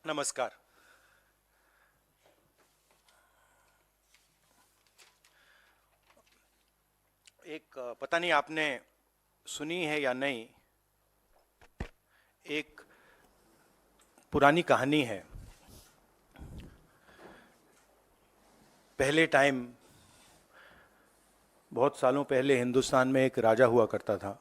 नमस्कार। एक पता नहीं आपने सुनी है या नहीं, एक पुरानी कहानी है। पहले टाइम, बहुत सालों पहले हिंदुस्तान में एक राजा हुआ करता था।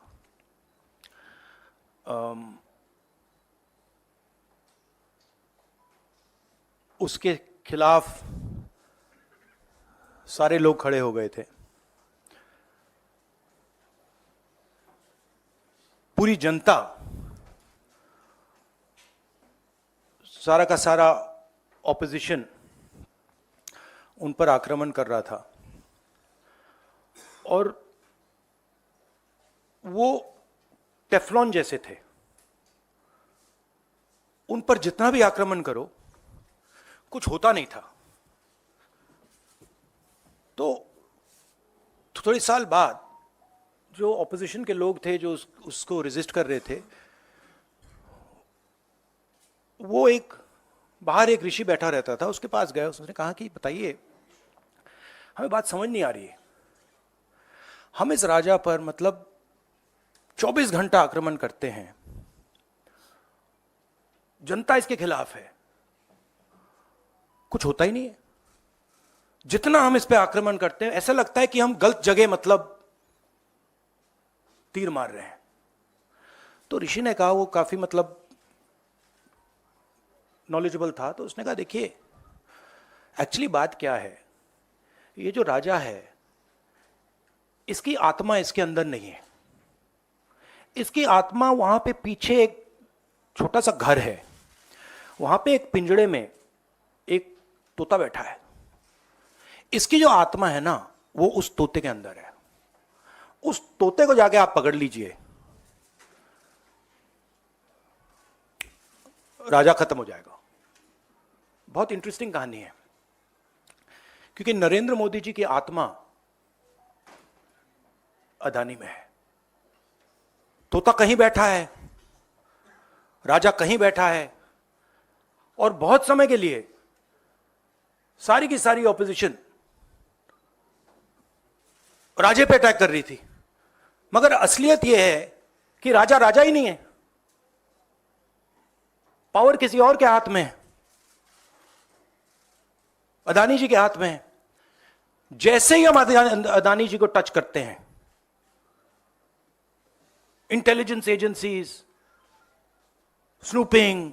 उसके खिलाफ सारे लोग खड़े हो गए थे। पूरी जनता, सारा का सारा ऑपोजिशन उन पर आक्रमण कर रहा था और वो टेफ्लॉन जैसे थे। उन पर जितना भी आक्रमण करो कुछ होता नहीं था। तो थोड़े साल बाद जो ऑपोजिशन के लोग थे, जो उसको रेजिस्ट कर रहे थे, वो बाहर एक ऋषि बैठा रहता था, उसके पास गए। उसने कहा कि बताइए, हमें बात समझ नहीं आ रही है। हम इस राजा पर 24 घंटा आक्रमण करते हैं, जनता इसके खिलाफ है, कुछ होता ही नहीं है। जितना हम इस पे आक्रमण करते हैं ऐसा लगता है कि हम गलत जगह तीर मार रहे हैं। तो ऋषि ने कहा, वो काफी नॉलेजेबल था, तो उसने कहा देखिए, एक्चुअली बात क्या है, ये जो राजा है इसकी आत्मा इसके अंदर नहीं है। इसकी आत्मा वहां पे पीछे एक छोटा सा घर है, वहां पे एक पिंजड़े में एक तोता बैठा है। इसकी जो आत्मा है ना, वो उस तोते के अंदर है। उस तोते को जाके आप पकड़ लीजिए, राजा खत्म हो जाएगा। बहुत इंटरेस्टिंग कहानी है, क्योंकि नरेंद्र मोदी जी की आत्मा अदानी में है। तोता कहीं बैठा है, राजा कहीं बैठा है, और बहुत समय के लिए सारी की सारी ऑपोजिशन राजे पे अटैक कर रही थी। मगर असलियत यह है कि राजा राजा ही नहीं है, पावर किसी और के हाथ में है, अदानी जी के हाथ में है। जैसे ही हम अदानी जी को टच करते हैं, इंटेलिजेंस एजेंसीज, स्नूपिंग,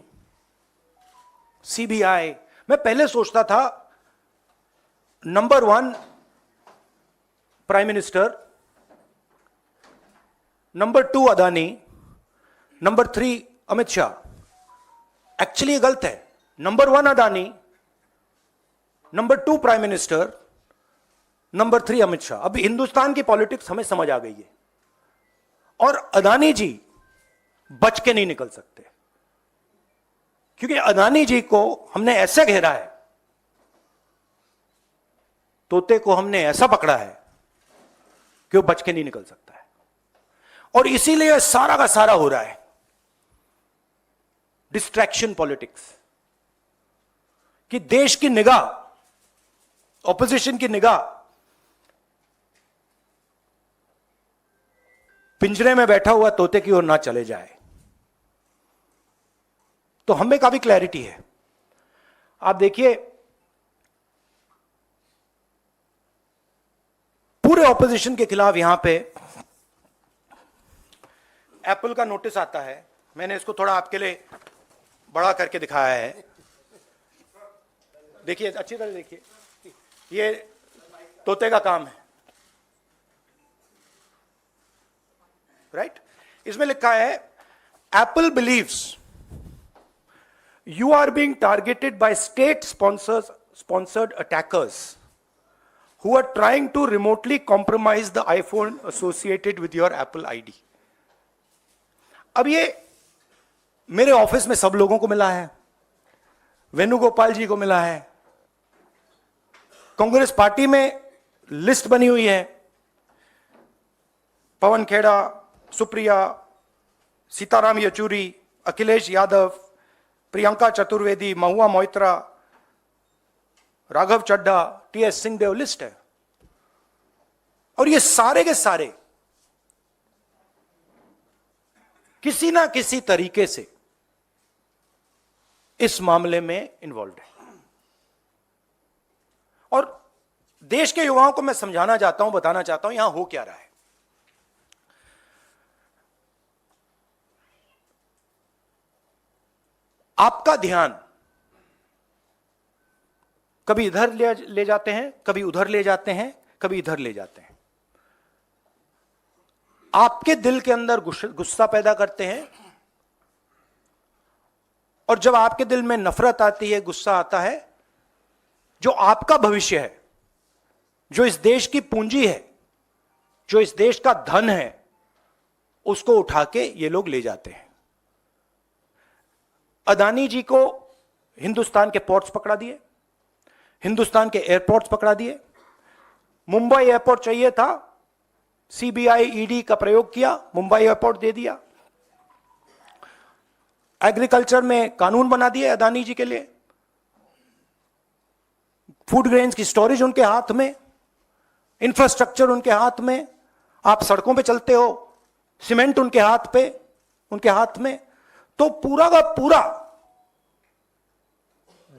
सीबीआई, मैं पहले सोचता था number 1 prime minister, number 2 Adani, number 3 Amit Shah. Actually ये गलत है। Number 1 Adani, number 2 prime minister, number 3 Amit Shah. अब हिंदुस्तान की पॉलिटिक्स हमें समझ आ गई है, और अदानी जी बच के नहीं निकल सकते, क्योंकि अदानी जी को हमने ऐसे घेरा है, तोते को हमने ऐसा पकड़ा है कि वो बच के नहीं निकल सकता है। और इसीलिए सारा का सारा हो रहा है डिस्ट्रैक्शन पॉलिटिक्स, कि देश की निगाह, ऑपोजिशन की निगाह पिंजरे में बैठा हुआ तोते की ओर ना चले जाए। तो हमें काफी क्लैरिटी है। आप देखिए, पूरे ऑपोजिशन के खिलाफ यहां पे एप्पल का नोटिस आता है। मैंने इसको थोड़ा आपके लिए बड़ा करके दिखाया है, देखिए, अच्छी तरह देखिए। ये तोते का काम है, राइट? इसमें लिखा है, Apple believes you are being targeted by state sponsored attackers who are trying to remotely compromise the iPhone associated with your Apple ID. अब ये मेरे ऑफिस में सब लोगों को मिला है, वेणुगोपाल जी को मिला है, कांग्रेस पार्टी में लिस्ट बनी हुई है, पवन खेड़ा, सुप्रिया, सीताराम येचुरी, अखिलेश यादव, प्रियंका चतुर्वेदी, महुआ मोइत्रा, राघव चड्ढा, टीएस सिंहदेव, लिस्ट है। और ये सारे के सारे किसी ना किसी तरीके से इस मामले में इन्वॉल्व है। और देश के युवाओं को मैं समझाना चाहता हूं, बताना चाहता हूं यहां हो क्या रहा है। आपका ध्यान कभी इधर ले जाते हैं, कभी उधर ले जाते हैं, कभी इधर ले जाते हैं। आपके दिल के अंदर गुस्सा पैदा करते हैं, और जब आपके दिल में नफरत आती है, गुस्सा आता है, जो आपका भविष्य है, जो इस देश की पूंजी है, जो इस देश का धन है, उसको उठा के ये लोग ले जाते हैं। अदानी जी को हिंदुस्तान के पोर्ट्स पकड़ा दिए, हिंदुस्तान के एयरपोर्ट्स पकड़ा दिए। मुंबई एयरपोर्ट चाहिए था, सीबीआई ईडी का प्रयोग किया, मुंबई एयरपोर्ट दे दिया। एग्रीकल्चर में कानून बना दिए अदानी जी के लिए, फूड ग्रेन्स की स्टोरेज उनके हाथ में, इंफ्रास्ट्रक्चर उनके हाथ में, आप सड़कों पे चलते हो, सीमेंट उनके हाथ में। तो पूरा का पूरा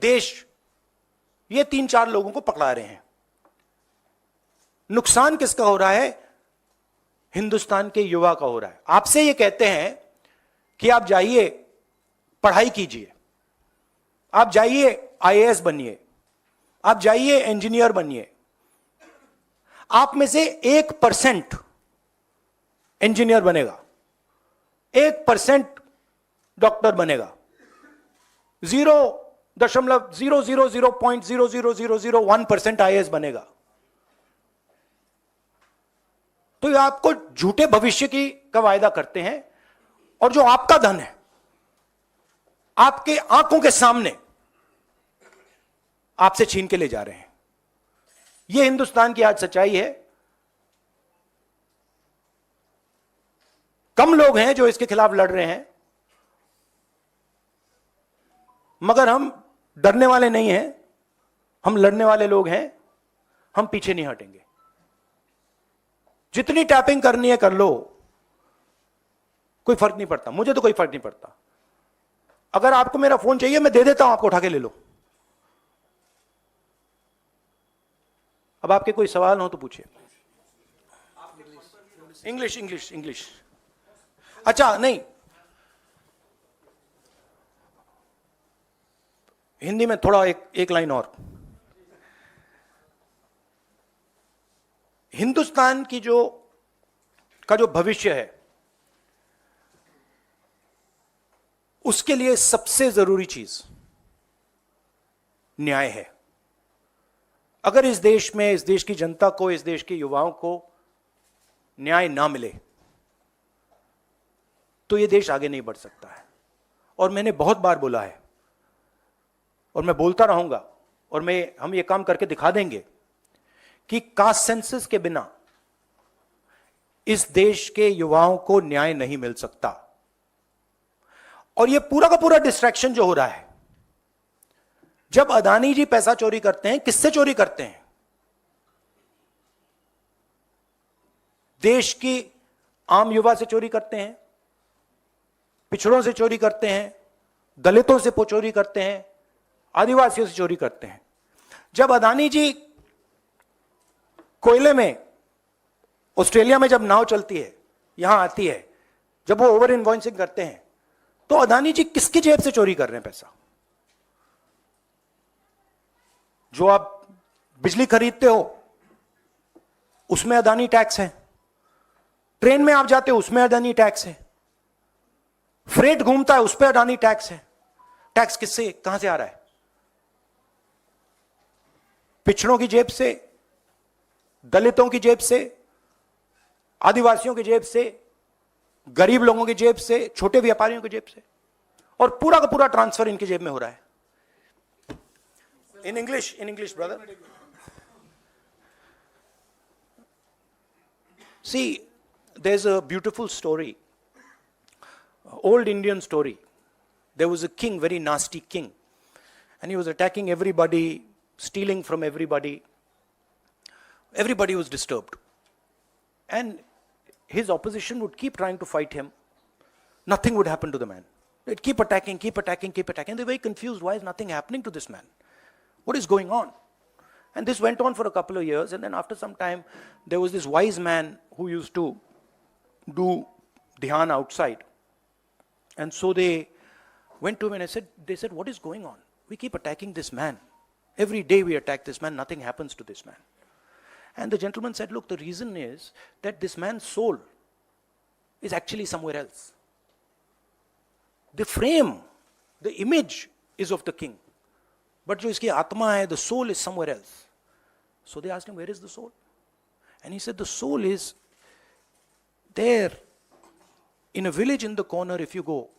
देश ये 3-4 लोगों को पकड़ा रहे हैं। नुकसान किसका हो रहा है? हिंदुस्तान के युवा का हो रहा है। आपसे ये कहते हैं कि आप जाइए पढ़ाई कीजिए, आप जाइए आईएएस बनिए, आप जाइए इंजीनियर बनिए। आप में से 1% इंजीनियर बनेगा, 1% डॉक्टर बनेगा, 0.0000001% आईएएस बनेगा। तो ये आपको झूठे भविष्य का वायदा करते हैं, और जो आपका धन है आपके आंखों के सामने आपसे छीन के ले जा रहे हैं। यह हिंदुस्तान की आज सच्चाई है। कम लोग हैं जो इसके खिलाफ लड़ रहे हैं, मगर हम डरने वाले नहीं हैं, हम लड़ने वाले लोग हैं। हम पीछे नहीं हटेंगे। जितनी टैपिंग करनी है कर लो, कोई फर्क नहीं पड़ता, मुझे तो कोई फर्क नहीं पड़ता। अगर आपको मेरा फोन चाहिए मैं दे देता हूं, आपको उठा के ले लो। अब आपके कोई सवाल हो तो पूछिए। इंग्लिश। अच्छा, नहीं, हिंदी में थोड़ा एक लाइन और। हिंदुस्तान की जो भविष्य है, उसके लिए सबसे जरूरी चीज न्याय है। अगर इस देश में, इस देश की जनता को, इस देश के युवाओं को न्याय ना मिले तो यह देश आगे नहीं बढ़ सकता है। और मैंने बहुत बार बोला है, और मैं बोलता रहूंगा, और हम ये काम करके दिखा देंगे कि कास्ट सेंसस के बिना इस देश के युवाओं को न्याय नहीं मिल सकता। और ये पूरा का पूरा डिस्ट्रैक्शन जो हो रहा है, जब अदानी जी पैसा चोरी करते हैं, किससे चोरी करते हैं? देश की आम युवा से चोरी करते हैं, पिछड़ों से चोरी करते हैं, दलितों से चोरी करते हैं, आदिवासियों से चोरी करते हैं। जब अदानी जी कोयले में, ऑस्ट्रेलिया में जब नाव चलती है, यहां आती है, जब वो ओवर इनवॉइसिंग करते हैं, तो अदानी जी किसकी जेब से चोरी कर रहे हैं पैसा? जो आप बिजली खरीदते हो उसमें अदानी टैक्स है, ट्रेन में आप जाते हो उसमें अदानी टैक्स है, फ्रेट घूमता है उस पर अडानी टैक्स है। टैक्स किससे, कहां से आ रहा है? पिछड़ों की जेब से, दलितों की जेब से, आदिवासियों की जेब से, गरीब लोगों की जेब से, छोटे व्यापारियों की जेब से, और पूरा का पूरा ट्रांसफर इनकी जेब में हो रहा है। In English brother, see there is a beautiful story, old Indian story, there was a king, very nasty king, and he was attacking everybody, stealing from everybody. Everybody was disturbed. And his opposition would keep trying to fight him. Nothing would happen to the man. They'd keep attacking, keep attacking, keep attacking. They're very confused. Why is nothing happening to this man? What is going on? And this went on for a couple of years. And then after some time, there was this wise man who used to do dhyan outside. And so they went to him and they said, what is going on? We keep attacking this man. Every day we attack this man. Nothing happens to this man. And the gentleman said, look, the reason is that this man's soul is actually somewhere else. The frame, the image is of the king. But jo iski atma hai, the soul is somewhere else. So they asked him, where is the soul? And he said, the soul is there. In a village in the corner, if you go,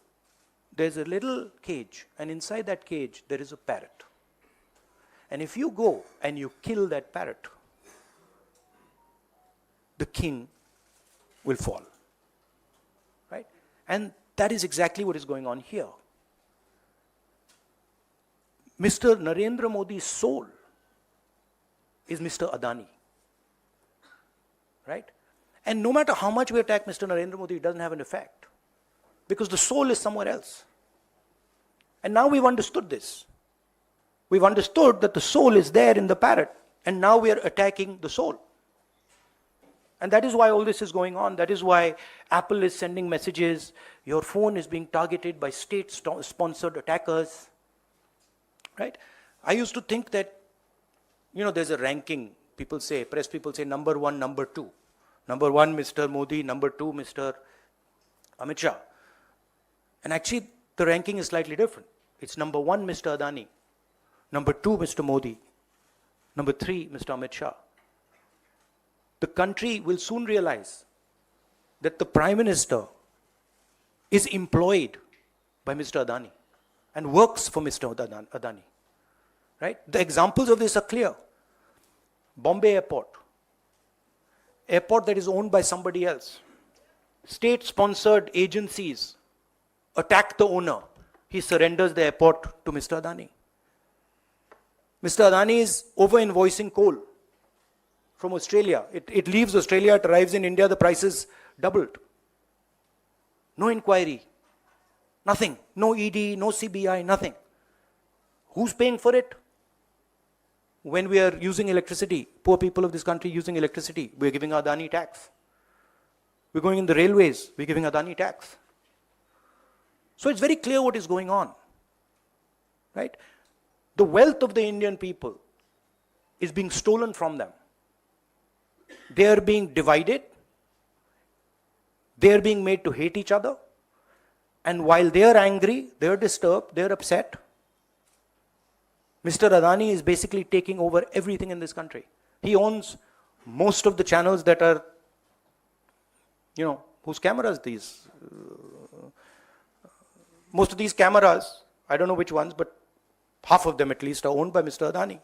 there's a little cage. And inside that cage, there is a parrot. And if you go and you kill that parrot, the king will fall. Right? And that is exactly what is going on here. Mr. Narendra Modi's soul is Mr. Adani. Right? And no matter how much we attack Mr. Narendra Modi, it doesn't have an effect. Because the soul is somewhere else. And now we've understood this. We've understood that the soul is there in the parrot. And now we are attacking the soul. And that is why all this is going on. That is why Apple is sending messages. Your phone is being targeted by state-sponsored attackers. Right? I used to think that, there's a ranking. People say, press people say, number one, number two. Number one, Mr. Modi. Number two, Mr. Amit Shah. And actually, the ranking is slightly different. It's number one, Mr. Adani. Number two, Mr. Modi. Number three, Mr. Amit Shah. The country will soon realize that the Prime Minister is employed by Mr. Adani and works for Mr. Adani. Right? The examples of this are clear. Bombay Airport that is owned by somebody else. State-sponsored agencies attack the owner. He surrenders the airport to Mr. Adani. Mr. Adani is over-invoicing coal from Australia. It leaves Australia, it arrives in India, the prices doubled. No inquiry. Nothing. No ED, no CBI, nothing. Who's paying for it? When we are using electricity, poor people of this country using electricity, we're giving Adani tax. We're going in the railways, we're giving Adani tax. So it's very clear what is going on. Right? The wealth of the Indian people is being stolen from them. They are being divided. They are being made to hate each other. And while they are angry, they are disturbed, they are upset, Mr. Adani is basically taking over everything in this country. He owns most of the channels that are, whose cameras these? Most of these cameras, I don't know which ones, but half of them at least are owned by Mr. Adani.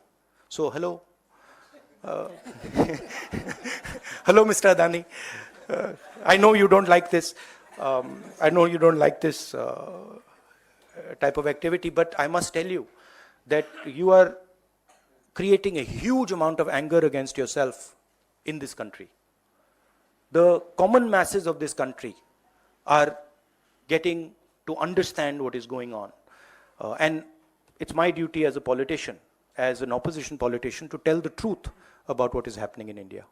So, hello. Hello, Mr. Adani. I know you don't like this. I know you don't like this type of activity, but I must tell you that you are creating a huge amount of anger against yourself in this country. The common masses of this country are getting to understand what is going on. And it's my duty as a politician, as an opposition politician, to tell the truth about what is happening in India.